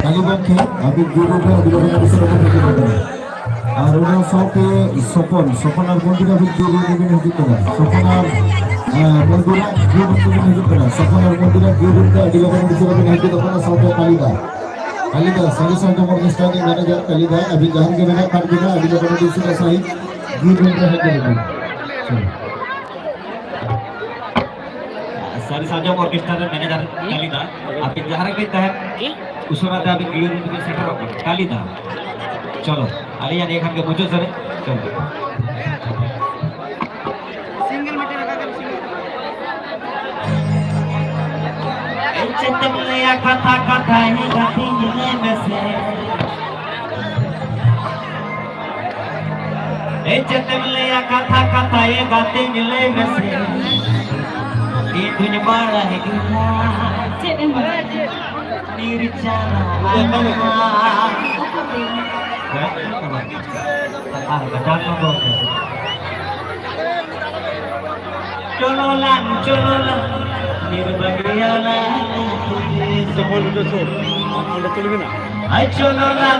kali bangke abis guru ka dilakukan di sana kita. Aruna sope sopon ar mundira abis guru mungkin kita. Sopon ar mundira guru mungkin kita. Sopon ar mundira guru ka dilakukan di sana kita pada sope kalida. Kalida salah satu orkestra yang manajer kalida abis jahan ke mana kar kita dilakukan di sana sahih guru ka kita. सारी साजों orchestra में manager कालिदा आप जहाँ के तहत उसमें आता अभी गिलोरी में सेंटर ऑफ कालिदा चलो आलिया ने खान के पूछो सर चलो सिंगल मटे लगा कर सिंगल चंदमले या कथा कथा ही गाती जिले में से चंदमले या कथा कथा ये गाती जिले में से Itunya marah gila, jadi diri cara Cololan, nirbagayala, ay cololan,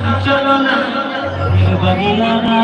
nirbagayala,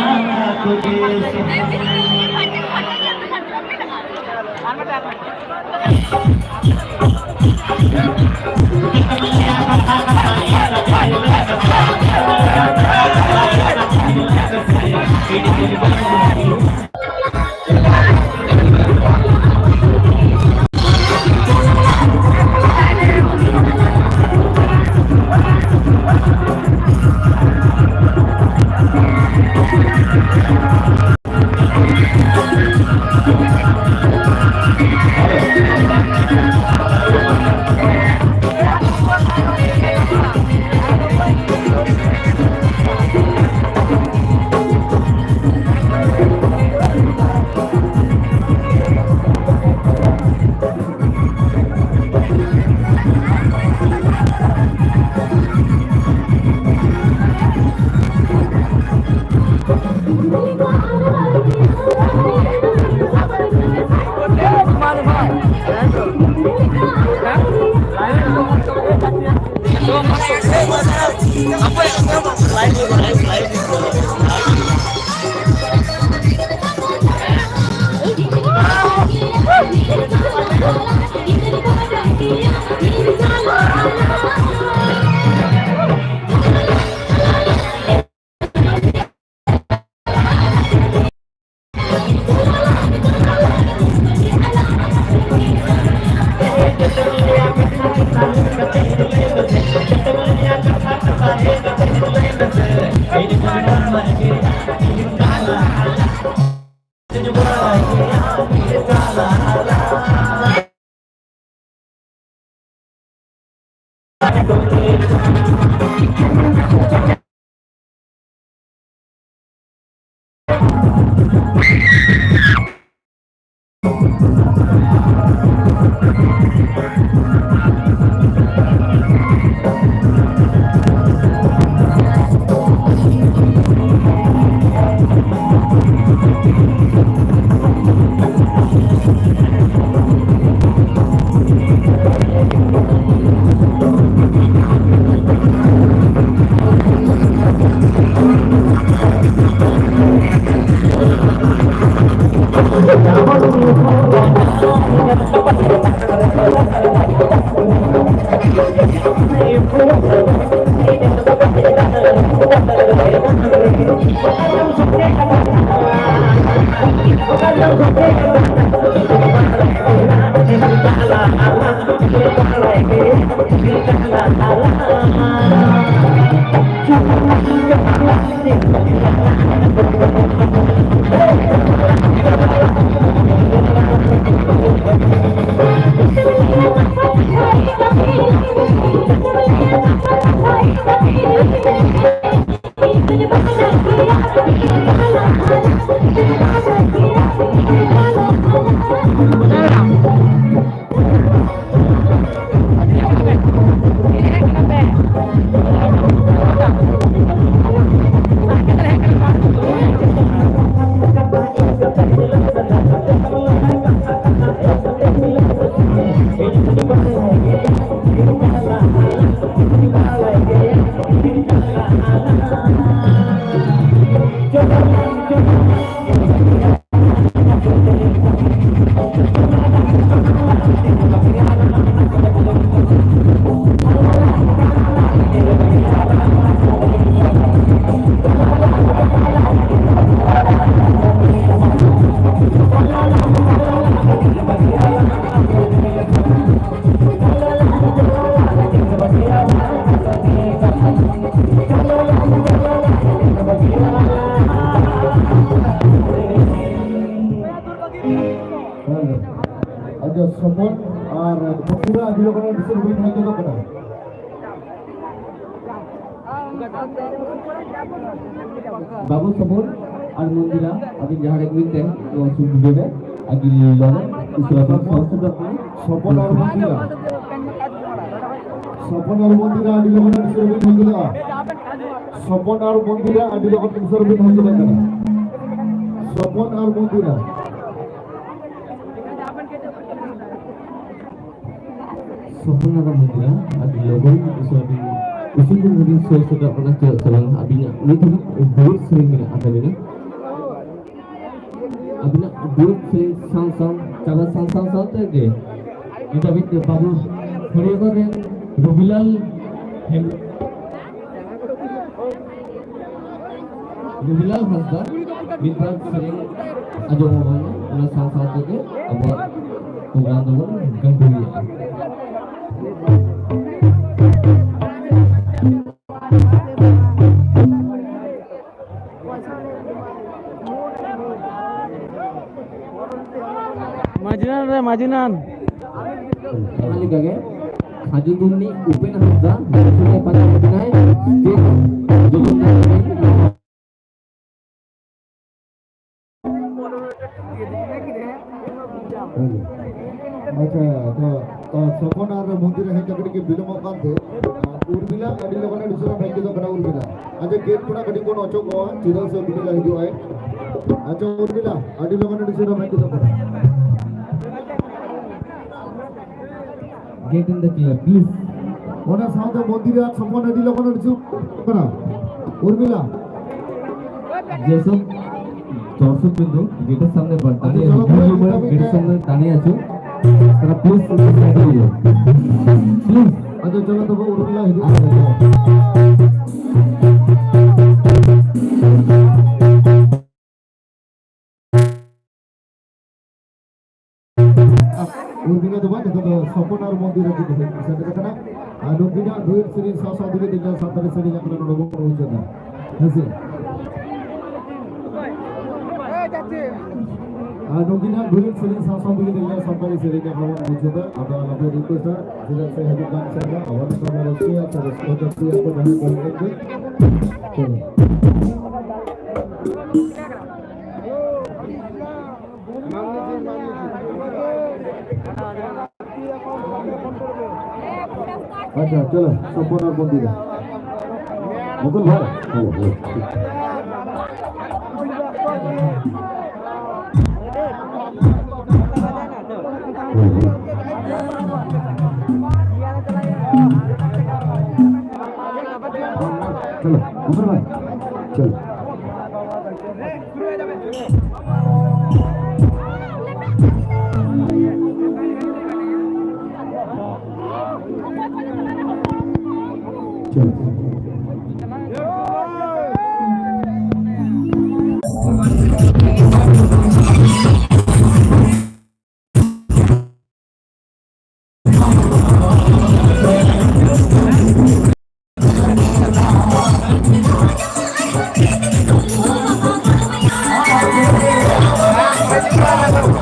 Ada support Mundira dilakukan diserbu hanya kepada Babu Sabun Al-Mundira Abin Jaharek Winten Yang sudah bebe Agil Lana Usulatan Sudah Support Al-Mundira Support Al-Mundira dilakukan diserbu hanya Support Al-Mundira dilakukan diserbu hanya kepada Support Al-Mundira Sempurna Mundira Adi logo Usulatan Usul kemudian saya sudah pernah jalan abinya ini tuh duit sering mina ada mina abinya duit sering sang cara sang saja kita bitte babu hari kemarin Rubilal Hasda minta sering aja ngomongnya oleh sang saja apa program itu gambir Majinan. Kali gage, Haji Bumi Upen Hamzah, sudah pada Madinah, dia jodoh अच्छा तो सपन और मंदिर है जगड़ी के below मकान थे उर्मिला अडी लोगों ने दूसरा बैंक तो करा उर्मिला अच्छा गेट पुना कड़ी कौन ओचो को चिदल से उर्मिला हिजो आए अच्छा उर्मिला अडी लोगों ने दूसरा बैंक तो करा get in the clear please ओना साथ मंदिर सपन अडी लोगों ने दूसरा करा उर्मिला जैसे दर्शक बिंदु गेटेর সামনে দাঁড়িয়ে গেটের সামনে দাঁড়িয়ে আছো তারা প্লিজ প্লিজ अच्छा चलो तो उर्मिला हिजो उर्मिला तो बात तो सपन और मंदिर की सेंटर करना अनुगिना दुई सीरीज सासा दिले दिले सातरे series yang kena nomor ujian hasil Nogina duit sering sama begini dengan sampai sering yang kawan mencoba ada lebih request tidak saya hadirkan saya awal sama Rusia terus produksi aku dari konten अच्छा चलो संपूर्ण बंदी है मुकुल भाई चलो ऊपर भाई चलो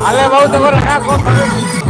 Ale bau tengok nak